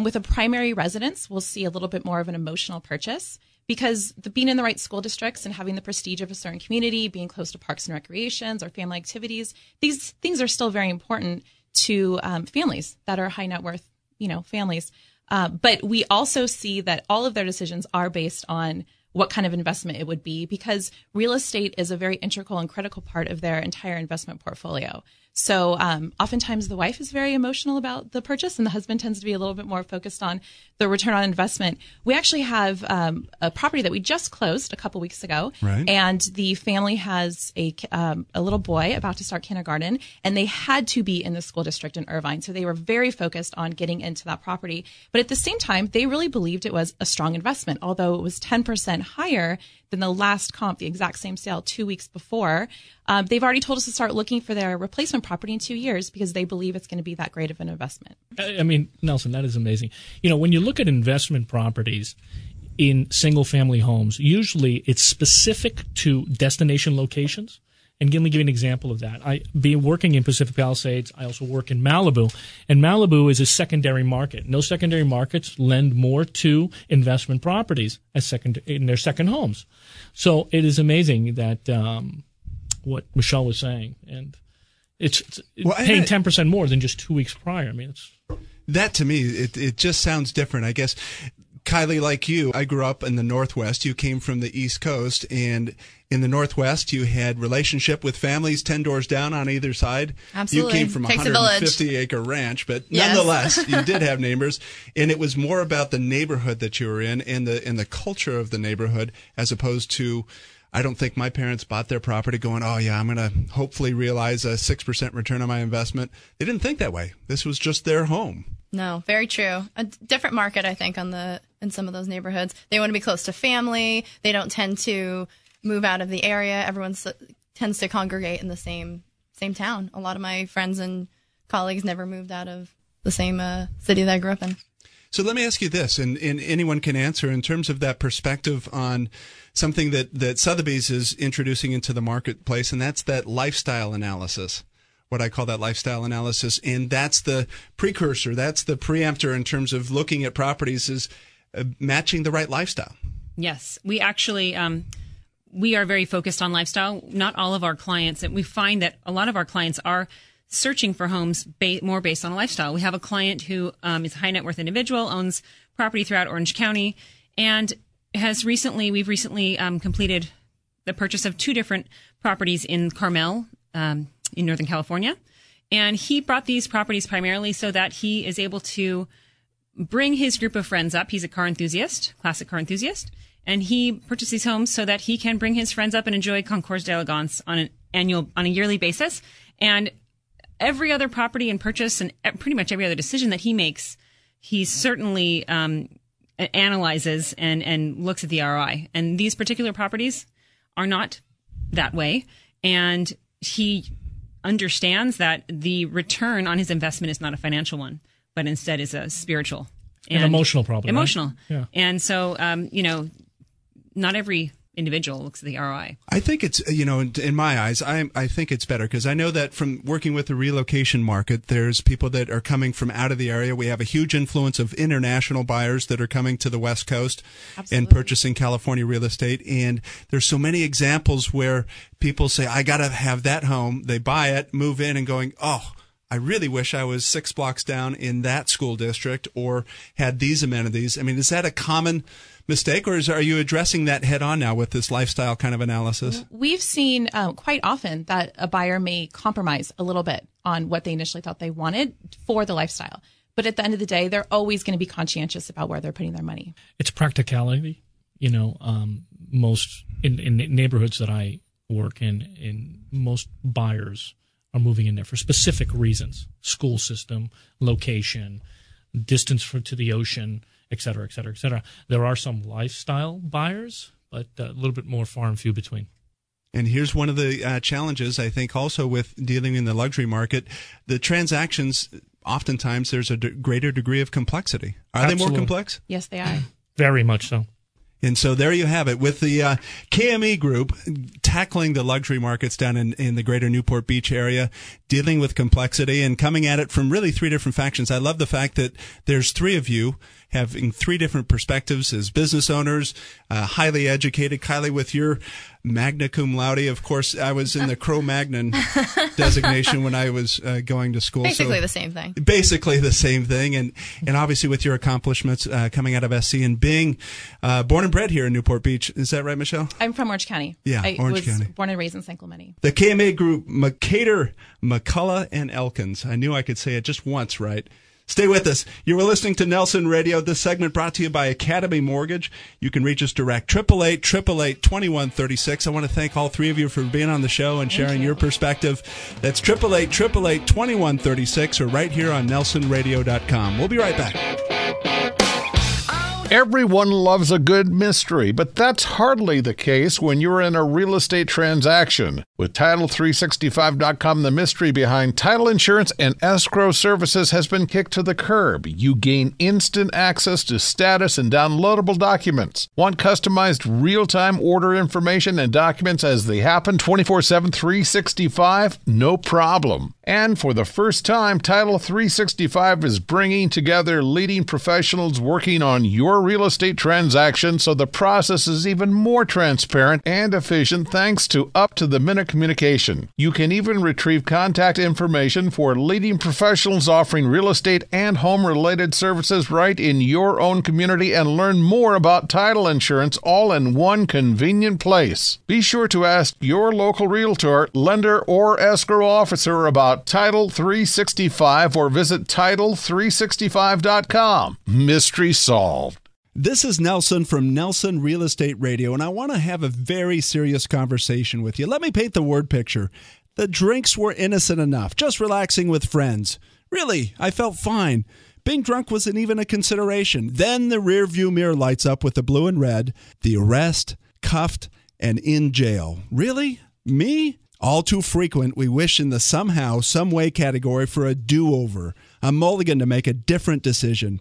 With a primary residence, we'll see a little bit more of an emotional purchase because being in the right school districts and having the prestige of a certain community, being close to parks and recreations or family activities, these things are still very important to families that are high net worth, families. But we also see that all of their decisions are based on what kind of investment it would be because real estate is a very integral and critical part of their entire investment portfolio. So oftentimes the wife is very emotional about the purchase and the husband tends to be a little bit more focused on the return on investment. We actually have a property that we just closed a couple weeks ago. Right. And the family has a little boy about to start kindergarten and they had to be in the school district in Irvine. So they were very focused on getting into that property. But at the same time, they really believed it was a strong investment, although it was 10% higher than the last comp, the exact same sale 2 weeks before. They've already told us to start looking for their replacement property in 2 years because they believe it's going to be that great of an investment. I mean, Nelson, that is amazing. When you look at investment properties in single-family homes, usually it's specific to destination locations. And let me give you an example of that. I being working in Pacific Palisades, I also work in Malibu, and Malibu is a secondary market. No secondary markets lend more to investment properties as in their second homes. So it is amazing that what Michele was saying, and it's paying 10% more than just 2 weeks prior. I mean, that to me, it just sounds different. I guess, Kylie, like you, I grew up in the Northwest. You came from the East Coast, and in the Northwest, you had relationship with families 10 doors down on either side. Absolutely. You came from a 150-acre ranch, but nonetheless, you did have neighbors, and it was more about the neighborhood that you were in and the culture of the neighborhood, as opposed to, I don't think my parents bought their property going, oh, yeah, I'm going to hopefully realize a 6% return on my investment. They didn't think that way. This was just their home. No, very true. A different market, I think, in some of those neighborhoods. They want to be close to family. They don't tend to move out of the area. Everyone tends to congregate in the same town. A lot of my friends and colleagues never moved out of the same city that I grew up in. So let me ask you this, and anyone can answer in terms of that perspective on something that Sotheby's is introducing into the marketplace, and that's that lifestyle analysis. What I call that lifestyle analysis, and that's the precursor, that's the preemptor in terms of looking at properties is matching the right lifestyle. Yes, we actually we are very focused on lifestyle. Not all of our clients, and we find that a lot of our clients are searching for homes more based on a lifestyle. We have a client who is a high net worth individual, owns property throughout Orange County, and we've recently completed the purchase of 2 different properties in Carmel, in Northern California. And he brought these properties primarily so that he is able to bring his group of friends up. He's a car enthusiast, classic car enthusiast. And he purchased these homes so that he can bring his friends up and enjoy Concours d'Elegance on a yearly basis. And every other property and purchase and pretty much every other decision that he makes, he certainly analyzes and looks at the ROI. And these particular properties are not that way. And he understands that the return on his investment is not a financial one, but instead is a spiritual and emotional problem. Emotional. Right? Yeah. And so, not every individual looks at the ROI. I think it's, in my eyes, I think it's better because I know that from working with the relocation market, there's people that are coming from out of the area. We have a huge influence of international buyers that are coming to the West Coast and purchasing California real estate. And there's so many examples where people say, I got to have that home. They buy it, move in and going, oh, I really wish I was 6 blocks down in that school district or had these amenities. I mean, is that a common mistake, or are you addressing that head on now with this lifestyle kind of analysis? We've seen quite often that a buyer may compromise a little bit on what they initially thought they wanted for the lifestyle. But at the end of the day, they're always going to be conscientious about where they're putting their money. It's practicality. Most in neighborhoods that I work in most buyers are moving in there for specific reasons: school system, location, distance to the ocean, et cetera, et cetera, et cetera. There are some lifestyle buyers, but a little bit more far and few between. And here's one of the challenges, I think, also with dealing in the luxury market. The transactions, oftentimes there's a greater degree of complexity. Are Absolutely. they more complex? Yes, they are. Very much so. And so there you have it with the KME Group tackling the luxury markets down in the greater Newport Beach area, dealing with complexity and coming at it from really 3 different factions. I love the fact that there's 3 of you having 3 different perspectives as business owners, highly educated. Kylie, with your magna cum laude. Of course, I was in the Cro-Magnon designation when I was going to school. Basically the same thing. Basically the same thing. And obviously with your accomplishments coming out of SC and being born and bred here in Newport Beach. Is that right, Michele? I'm from Orange County. Yeah, Orange County. Born and raised in San Clemente. The KME Group, Kader, McCollough, and Elkins. I knew I could say it just once, right? Stay with us. You were listening to Nelson Radio. This segment brought to you by Academy Mortgage. You can reach us direct, 888-888-2136. I want to thank all 3 of you for being on the show and sharing your perspective. That's 888-888-2136 or right here on nelsonradio.com. We'll be right back. Everyone loves a good mystery, but that's hardly the case when you're in a real estate transaction. With Title365.com, the mystery behind title insurance and escrow services has been kicked to the curb. You gain instant access to status and downloadable documents. Want customized real-time order information and documents as they happen 24/7, 365? No problem. And for the first time, Title365 is bringing together leading professionals working on your real estate transaction, so the process is even more transparent and efficient thanks to up-to-the-minute communication. You can even retrieve contact information for leading professionals offering real estate and home-related services right in your own community and learn more about title insurance all in one convenient place. Be sure to ask your local realtor, lender, or escrow officer about Title365 or visit Title365.com. Mystery solved. This is Nelson from Nelson Real Estate Radio, and I want to have a very serious conversation with you. Let me paint the word picture. The drinks were innocent enough, just relaxing with friends. Really, I felt fine. Being drunk wasn't even a consideration. Then the rearview mirror lights up with the blue and red, the arrest, cuffed, and in jail. Really? Me? All too frequent, we wish in the somehow, someway category for a do-over, a mulligan to make a different decision.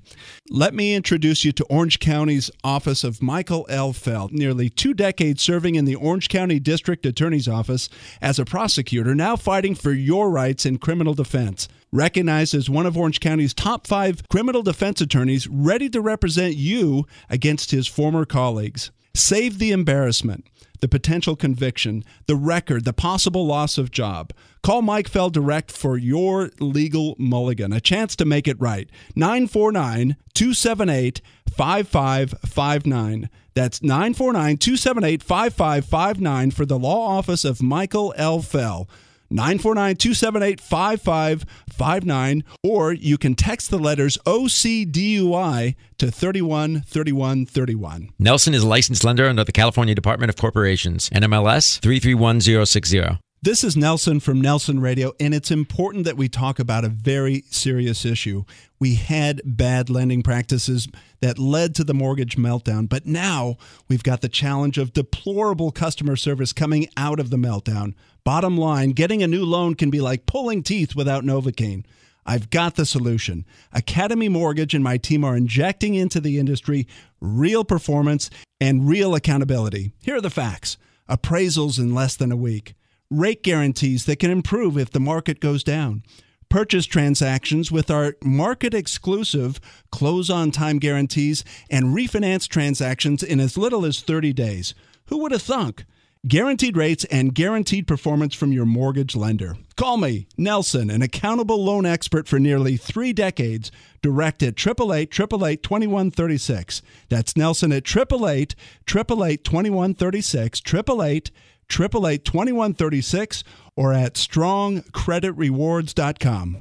Let me introduce you to Orange County's office of Michael L. Feld. Nearly 2 decades serving in the Orange County District Attorney's Office as a prosecutor, now fighting for your rights in criminal defense. Recognized as one of Orange County's top 5 criminal defense attorneys, ready to represent you against his former colleagues. Save the embarrassment, the potential conviction, the record, the possible loss of job. Call Mike Feld direct for your legal mulligan, a chance to make it right. 949-278-5559. That's 949-278-5559 for the law office of Michael L. Feld. 949-278-5559, or you can text the letters OCDUI to 313131. Nelson is a licensed lender under the California Department of Corporations, NMLS 331060. This is Nelson from Nelson Radio, and it's important that we talk about a very serious issue. We had bad lending practices that led to the mortgage meltdown, but now we've got the challenge of deplorable customer service coming out of the meltdown. Bottom line, getting a new loan can be like pulling teeth without Novocaine. I've got the solution. Academy Mortgage and my team are injecting into the industry real performance and real accountability. Here are the facts. Appraisals in less than a week. Rate guarantees that can improve if the market goes down. Purchase transactions with our market-exclusive close-on-time guarantees and refinance transactions in as little as 30 days. Who would have thunk? Guaranteed rates and guaranteed performance from your mortgage lender. Call me, Nelson, an accountable loan expert for nearly 3 decades, direct at 888-888-2136. That's Nelson at 888-888-2136, 888-888-2136, or at strongcreditrewards.com.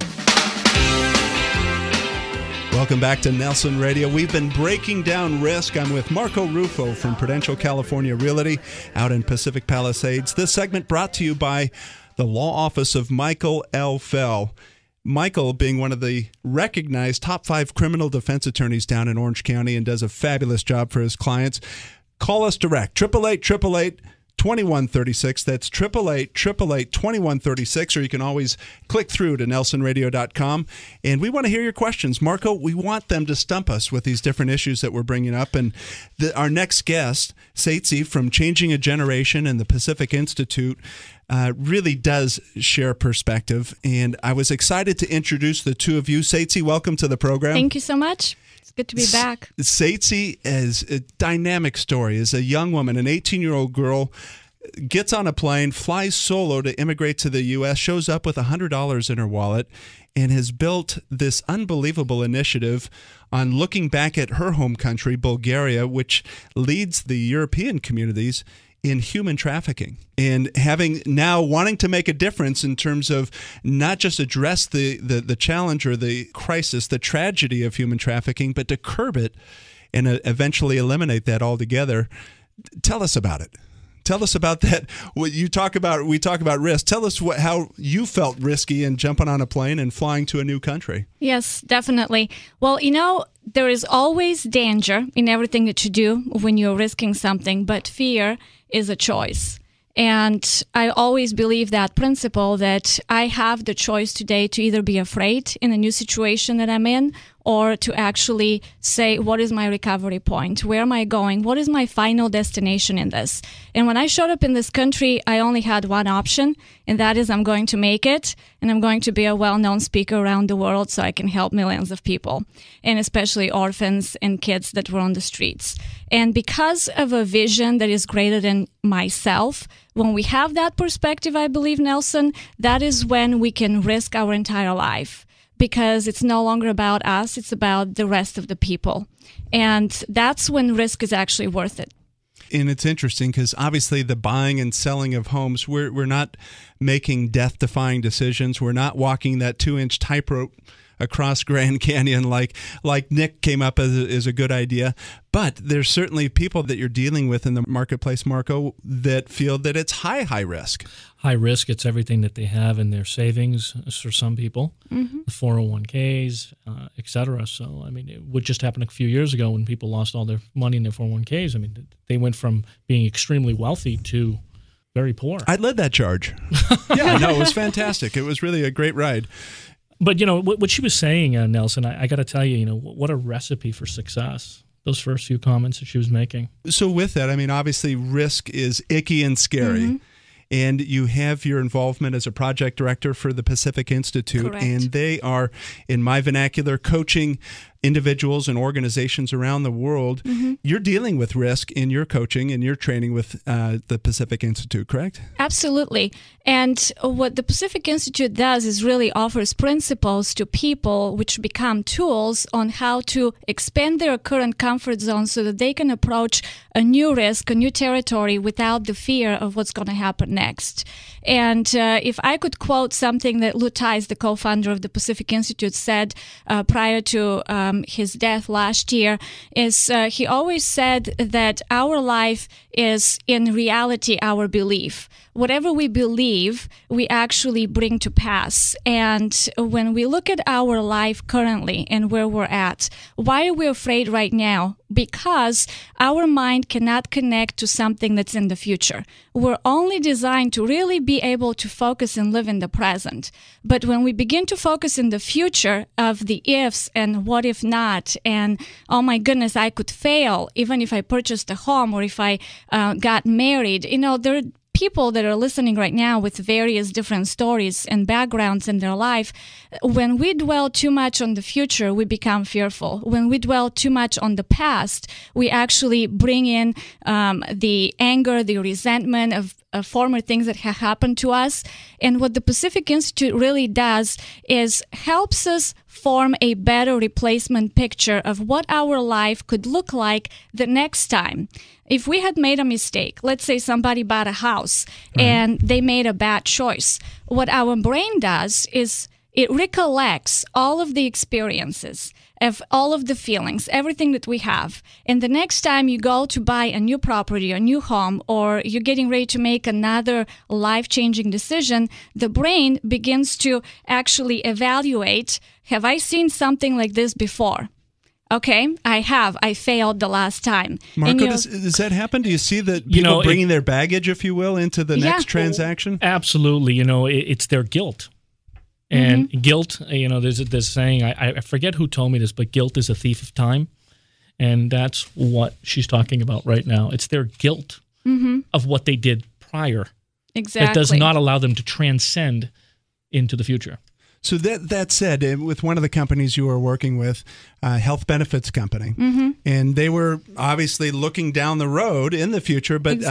Welcome back to Nelson Radio. We've been breaking down risk. I'm with Marco Ruffo from Prudential California Realty out in Pacific Palisades. This segment brought to you by the law office of Michael L. Feld. Michael being one of the recognized top 5 criminal defense attorneys down in Orange County and does a fabulous job for his clients. Call us direct, 888-888-2136. That's 888-888-2136, or you can always click through to nelsonradio.com. And we want to hear your questions. Marco, we want them to stump us with these different issues that we're bringing up. And our next guest, Ceitci from Changing a Generation and the Pacific Institute, really does share perspective. And I was excited to introduce the two of you. Ceitci, welcome to the program. Thank you so much. Good to be back. Ceitci is a dynamic story. As a young woman, an 18-year-old girl, gets on a plane, flies solo to immigrate to the U.S., shows up with $100 in her wallet, and has built this unbelievable initiative on looking back at her home country, Bulgaria, which leads the European communities in human trafficking, and having now wanting to make a difference in terms of not just address the challenge or the crisis, the tragedy of human trafficking, but to curb it and eventually eliminate that altogether. Tell us about it. Tell us about that. What you talk about, we talk about risk. Tell us how you felt risky in jumping on a plane and flying to a new country. Yes, definitely. Well, you know, there is always danger in everything that you do when you're risking something, but fear is a choice. And I always believe that principle that I have the choice today to either be afraid in a new situation that I'm in or to actually say, what is my recovery point? Where am I going? What is my final destination in this? And when I showed up in this country, I only had one option, and that is I'm going to make it, and I'm going to be a well-known speaker around the world so I can help millions of people, and especially orphans and kids that were on the streets. And because of a vision that is greater than myself, when we have that perspective, I believe, Nelson, that is when we can risk our entire life. Because it's no longer about us, it's about the rest of the people. And that's when risk is actually worth it. And it's interesting because obviously the buying and selling of homes, we're not making death-defying decisions. We're not walking that 2-inch tightrope across Grand Canyon like Nick came up as a good idea. But there's certainly people that you're dealing with in the marketplace, Marco, that feel that it's high risk. High risk, it's everything that they have in their savings for some people, the 401ks, et cetera. So, I mean, what just happened a few years ago when people lost all their money in their 401ks, I mean, they went from being extremely wealthy to very poor. I led that charge. Yeah, no, it was fantastic. It was really a great ride. But, you know, what she was saying, Nelson, I got to tell you, you know, what a recipe for success. Those first few comments that she was making. So with that, I mean, obviously risk is icky and scary. Mm-hmm. And you have your involvement as a project director for the Pacific Institute. Correct. And they are, in my vernacular, coaching individuals and organizations around the world. Mm-hmm. You're dealing with risk in your coaching and your training with the Pacific Institute, correct? Absolutely. And what the Pacific Institute does is really offers principles to people which become tools on how to expand their current comfort zone so that they can approach a new risk, a new territory without the fear of what's going to happen next. And if I could quote something that Lou Tice, the co-founder of the Pacific Institute, said prior to his death last year, is he always said that our life is in reality our belief. Whatever we believe, we actually bring to pass. And when we look at our life currently and where we're at, why are we afraid right now? Because our mind cannot connect to something that's in the future. We're only designed to really be able to focus and live in the present. But when we begin to focus in the future of the ifs and what if not, and oh my goodness, I could fail even if I purchased a home or if I got married, you know, there are people that are listening right now with various different stories and backgrounds in their life. When we dwell too much on the future, we become fearful. When we dwell too much on the past, we actually bring in the anger, the resentment of former things that have happened to us. And what the Pacific Institute really does is helps us form a better replacement picture of what our life could look like the next time. If we had made a mistake, let's say somebody bought a house and they made a bad choice, what our brain does is it recollects all of the experiences of all of the feelings, everything that we have. And the next time you go to buy a new property, a new home, or you're getting ready to make another life-changing decision, the brain begins to actually evaluate, have I seen something like this before? Okay, I have. I failed the last time. Marco, does that happen? Do you see that people bringing their baggage, if you will, into the next transaction? Absolutely. You know, it's their guilt. And guilt, you know, there's this saying, I forget who told me this, but guilt is a thief of time. And that's what she's talking about right now. It's their guilt of what they did prior. Exactly. That does not allow them to transcend into the future. So that said, with one of the companies you were working with, health benefits company, and they were obviously looking down the road in the future, but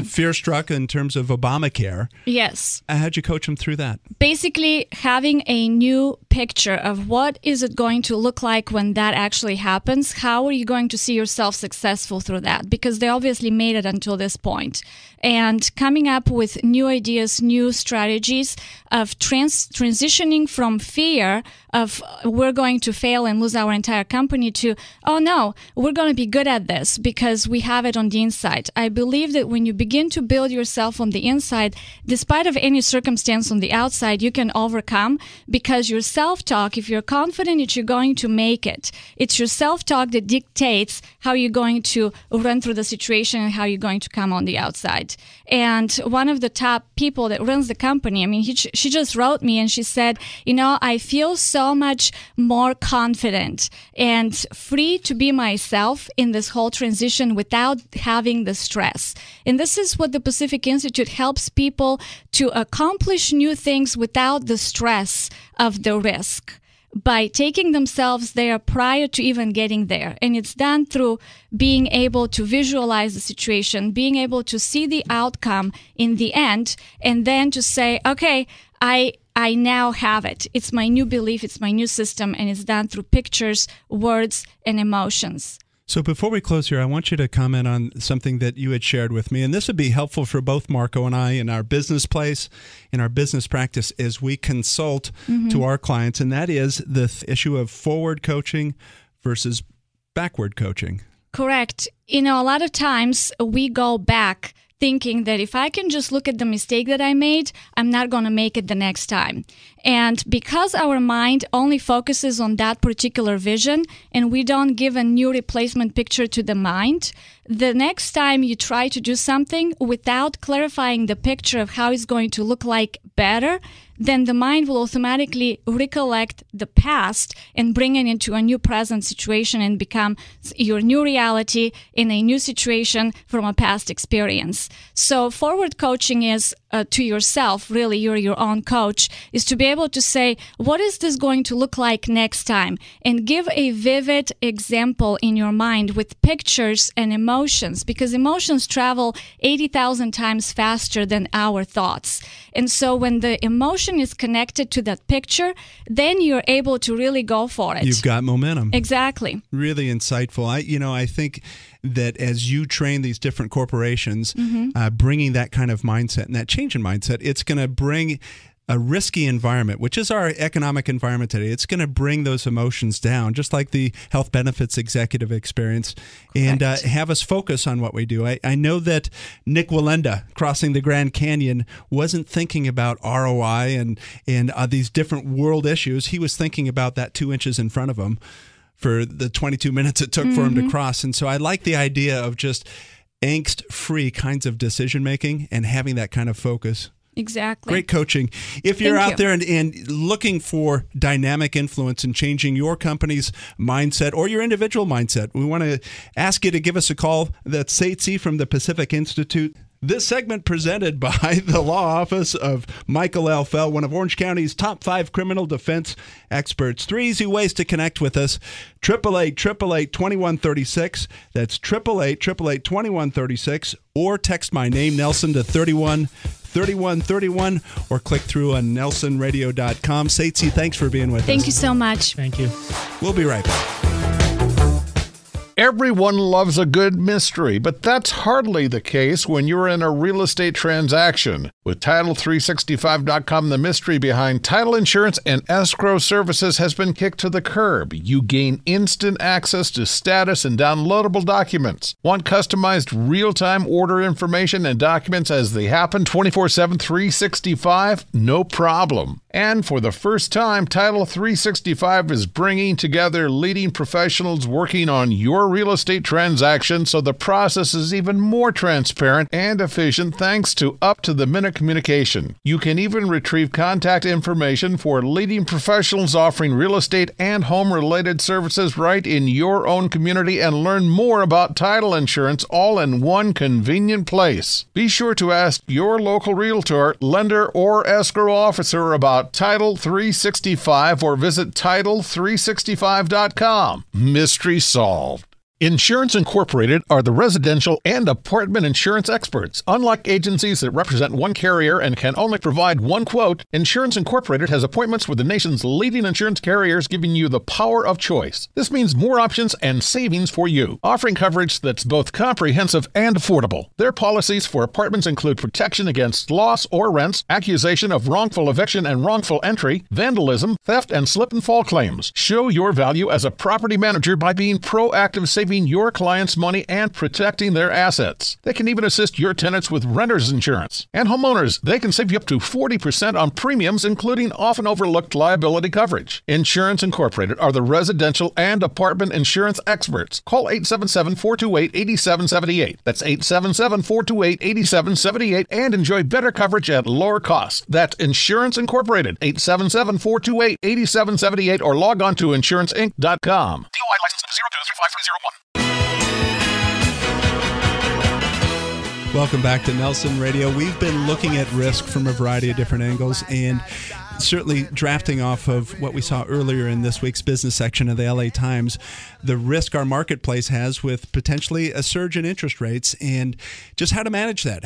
fear-struck in terms of Obamacare. Yes. How'd you coach them through that? Basically, having a new picture of what is it going to look like when that actually happens. How are you going to see yourself successful through that? Because they obviously made it until this point. And coming up with new ideas, new strategies of transitioning from fear of we're going to fail and lose our entire company to, oh no, we're going to be good at this because we have it on the inside. I believe that when you begin to build yourself on the inside, despite of any circumstance on the outside, you can overcome because you're self-talk, if you're confident that you're going to make it, it's your self-talk that dictates how you're going to run through the situation and how you're going to come on the outside. And one of the top people that runs the company, I mean, she just wrote me and she said, I feel so much more confident and free to be myself in this whole transition without having the stress. And this is what the Pacific Institute helps people to accomplish new things without the stress of the risk, by taking themselves there prior to even getting there. And it's done through being able to visualize the situation, being able to see the outcome in the end, and then to say, okay, I now have it. It's my new belief, it's my new system, and it's done through pictures, words, and emotions. So before we close here, I want you to comment on something that you had shared with me, and this would be helpful for both Marco and I in our business place, in our business practice as we consult to our clients, and that is the issue of forward coaching versus backward coaching. Correct. A lot of times we go back thinking that if I can just look at the mistake that I made, I'm not going to make it the next time. And because our mind only focuses on that particular vision and we don't give a new replacement picture to the mind, the next time you try to do something without clarifying the picture of how it's going to look like better, then the mind will automatically recollect the past and bring it into a new present situation and become your new reality in a new situation from a past experience. So forward coaching is to yourself, really, you're your own coach, is to be able to say, what is this going to look like next time? And give a vivid example in your mind with pictures and emotions, because emotions travel 80,000 times faster than our thoughts. And so when the emotion is connected to that picture, then you're able to really go for it. You've got momentum. Exactly. Really insightful. I think that as you train these different corporations, bringing that kind of mindset and that change in mindset, it's going to bring a risky environment, which is our economic environment today. It's going to bring those emotions down, just like the health benefits executive experience, and have us focus on what we do. I know that Nick Wallenda, crossing the Grand Canyon, wasn't thinking about ROI and these different world issues. He was thinking about that 2 inches in front of him for the 22 minutes it took for him to cross. And so I like the idea of just angst-free kinds of decision-making and having that kind of focus. Exactly. Great coaching. If you're out there and looking for dynamic influence in changing your company's mindset or your individual mindset, we want to ask you to give us a call. That's Ceitci from the Pacific Institute. This segment presented by the law office of Michael L. Fell, one of Orange County's top 5 criminal defense experts. 3 easy ways to connect with us. 888-888-2136. That's 888-888-2136. Or text my name, Nelson, to 3131, or click through on nelsonradio.com. Ceitci, thanks for being with us. Thank you so much. Thank you. We'll be right back. Everyone loves a good mystery, but that's hardly the case when you're in a real estate transaction. With Title365.com, the mystery behind title insurance and escrow services has been kicked to the curb. You gain instant access to status and downloadable documents. Want customized real-time order information and documents as they happen 24/7, 365? No problem. And for the first time, Title365 is bringing together leading professionals working on your real estate transaction, so the process is even more transparent and efficient thanks to up-to-the-minute communication. You can even retrieve contact information for leading professionals offering real estate and home-related services right in your own community and learn more about title insurance all in one convenient place. Be sure to ask your local realtor, lender, or escrow officer about Title365 or visit Title365.com. Mystery solved. Insurance Incorporated are the residential and apartment insurance experts. Unlike agencies that represent one carrier and can only provide one quote, Insurance Incorporated has appointments with the nation's leading insurance carriers, giving you the power of choice. This means more options and savings for you, offering coverage that's both comprehensive and affordable. Their policies for apartments include protection against loss or rents, accusation of wrongful eviction and wrongful entry, vandalism, theft, and slip and fall claims. Show your value as a property manager by being proactive saving saving your clients money and protecting their assets. They can even assist your tenants with renter's insurance. And homeowners, they can save you up to 40% on premiums, including often overlooked liability coverage. Insurance Incorporated are the residential and apartment insurance experts. Call 877-428-8778. That's 877-428-8778 and enjoy better coverage at lower cost. That's Insurance Incorporated, 877-428-8778 or log on to insuranceinc.com. DOI license number 0235301. Welcome back to Nelson Radio. We've been looking at risk from a variety of different angles, and certainly drafting off of what we saw earlier in this week's business section of the LA Times, the risk our marketplace has with potentially a surge in interest rates, and just how to manage that,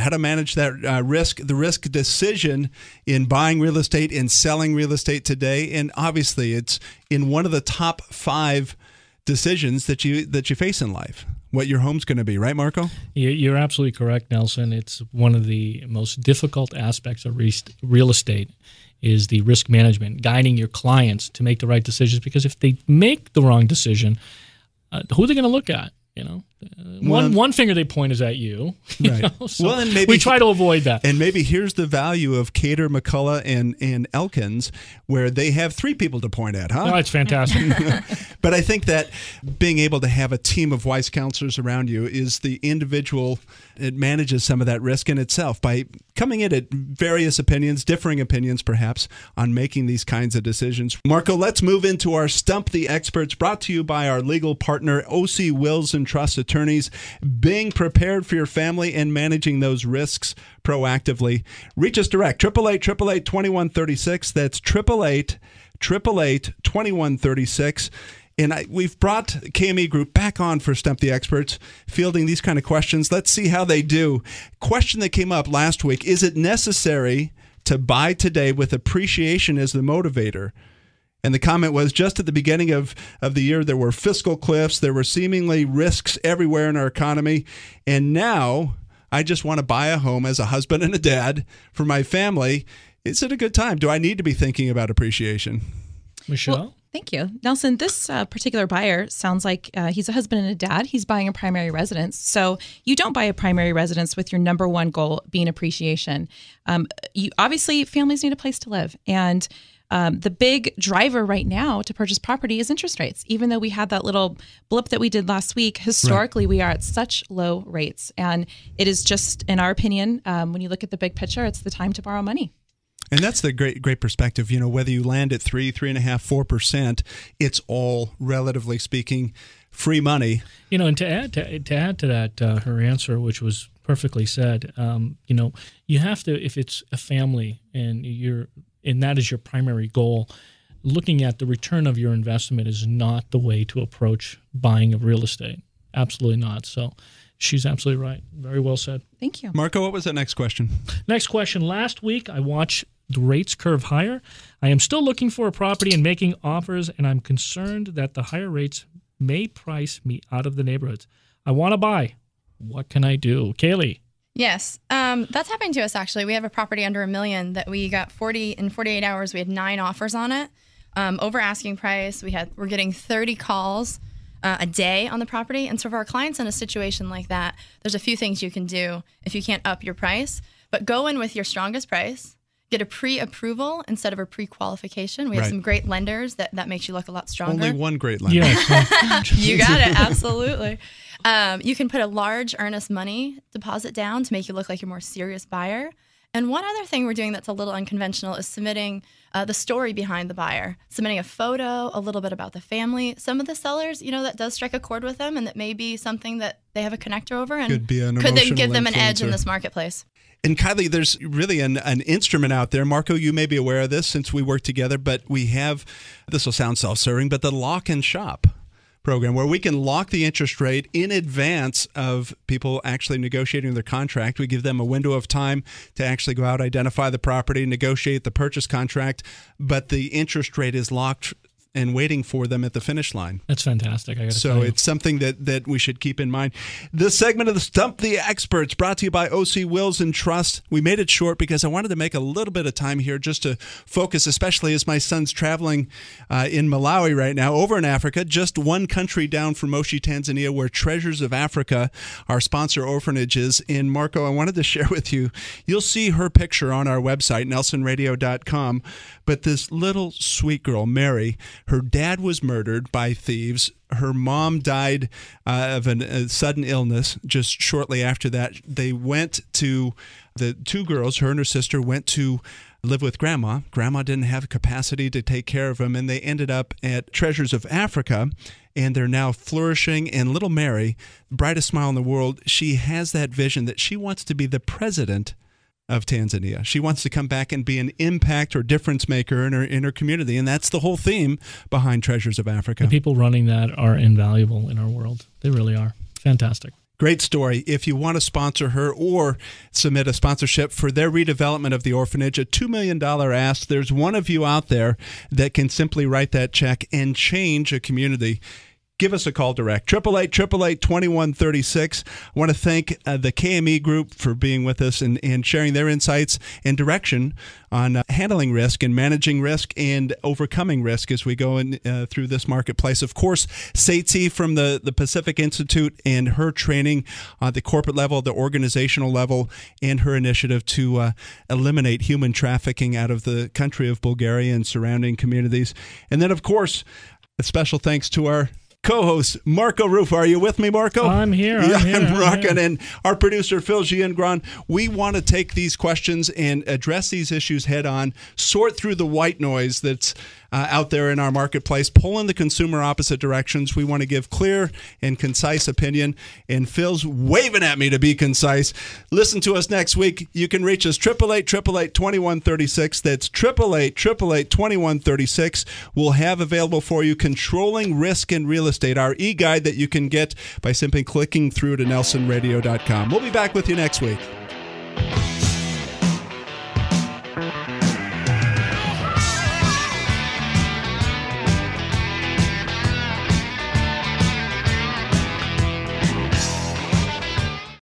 risk, the risk decision in buying real estate and selling real estate today. And obviously it's in one of the top 5 decisions that you face in life, what your home's going to be, right, Marco? You're absolutely correct, Nelson. It's one of the most difficult aspects of real estate is the risk management, guiding your clients to make the right decisions. Because if they make the wrong decision, who are they going to look at? One finger they point is at you. Right. So well, and maybe we try to avoid that. And maybe here's the value of Kader, McCollough, and Elkins, where they have 3 people to point at, huh? Oh, it's fantastic. But I think that being able to have a team of wise counselors around you is the individual. It manages some of that risk in itself by coming in at various opinions, differing opinions perhaps, on making these kinds of decisions. Marco, let's move into our Stump the Experts, brought to you by our legal partner, OC Wills and Trust Attorneys. Being prepared for your family and managing those risks proactively. Reach us direct, 888-888-2136. That's 888-888-2136. And we've brought KME Group back on for Stump the Experts, fielding these kind of questions. Let's see how they do. Question that came up last week: is it necessary to buy today with appreciation as the motivator? And the comment was, just at the beginning of the year, there were fiscal cliffs. There were seemingly risks everywhere in our economy. And now I just want to buy a home as a husband and a dad for my family. Is it a good time? Do I need to be thinking about appreciation? Michelle? Well, thank you. Nelson, this particular buyer sounds like he's a husband and a dad. He's buying a primary residence. So you don't buy a primary residence with your number one goal being appreciation. Obviously, families need a place to live. And the big driver right now to purchase property is interest rates. Even though we had that little blip that we did last week, historically, we are at such low rates. And it is just, in our opinion, when you look at the big picture, it's the time to borrow money. And that's the great perspective. Whether you land at 3.5%, 4%, it's all, relatively speaking, free money. And to add to that, her answer, which was perfectly said, you have to, if it's a family and that is your primary goal, looking at the return of your investment is not the way to approach buying of real estate. Absolutely not. So she's absolutely right. Very well said. Thank you. Marco, what was the next question? Next question. Last week, I watched the rates curve higher. I am still looking for a property and making offers, and I'm concerned that the higher rates may price me out of the neighborhoods. I want to buy. What can I do? Kaylee? Yes, that's happening to us, actually. We have a property under $1 million that we got in 48 hours. We had 9 offers on it, over asking price. We're getting 30 calls a day on the property. And so for our clients in a situation like that, there's a few things you can do if you can't up your price. But go in with your strongest price. Get a pre-approval instead of a pre-qualification. We have some great lenders that makes you look a lot stronger. Only one great lender. Yes. You got it. Absolutely. You can put a large earnest money deposit down to make you look like you're a more serious buyer. And one other thing we're doing that's a little unconventional is submitting the story behind the buyer, submitting a photo, a little bit about the family. Some of the sellers, that does strike a chord with them, and that may be something that they have a connector over, and could they give them an edge in this marketplace. And Kylie, there's really an instrument out there. Marco, you may be aware of this since we work together, but we have, this will sound self-serving, but the lock and shop program, where we can lock the interest rate in advance of people actually negotiating their contract. We give them a window of time to actually go out, identify the property, negotiate the purchase contract, but the interest rate is locked and waiting for them at the finish line. That's fantastic. I gotta So tell you. it's something that we should keep in mind. This segment of the Stump the Experts brought to you by OC Wills and Trust. We made it short because I wanted to make a little bit of time here just to focus, especially as my son's traveling in Malawi right now, over in Africa, just one country down from Moshi, Tanzania, where Treasures of Africa, our sponsor orphanage, is. And Marco, I wanted to share with you, you'll see her picture on our website, nelsonradio.com. But this little sweet girl, Mary, her dad was murdered by thieves. Her mom died of a sudden illness just shortly after that. They went to, the two girls, her and her sister, went to live with Grandma. Grandma didn't have capacity to take care of them, and they ended up at Treasures of Africa, and they're now flourishing. And little Mary, brightest smile in the world, she has that vision that she wants to be the president of Tanzania. She wants to come back and be an impact or difference maker in her community, and that's the whole theme behind Treasures of Africa. The people running that are invaluable in our world. They really are. Fantastic. Great story. If you want to sponsor her or submit a sponsorship for their redevelopment of the orphanage, a $2 million ask, there's one of you out there that can simply write that check and change a community. Give us a call direct, 888-888-2136. I want to thank the KME Group for being with us and sharing their insights and direction on handling risk and managing risk and overcoming risk as we go through this marketplace. Of course, Ceitci from the Pacific Institute and her training on the corporate level, the organizational level, and her initiative to eliminate human trafficking out of the country of Bulgaria and surrounding communities. And then, of course, a special thanks to our co-host Marco Rufo. Are you with me, Marco? I'm here. I'm rocking. And our producer, Phil Giangron. We want to take these questions and address these issues head on, sort through the white noise that's out there in our marketplace, pulling the consumer opposite directions. We want to give clear and concise opinion, and Phil's waving at me to be concise. Listen to us next week. You can reach us 888-888-2136. That's 888-888-2136. We'll have available for you Controlling Risk in Real Estate, our e-guide that you can get by simply clicking through to nelsonradio.com. We'll be back with you next week.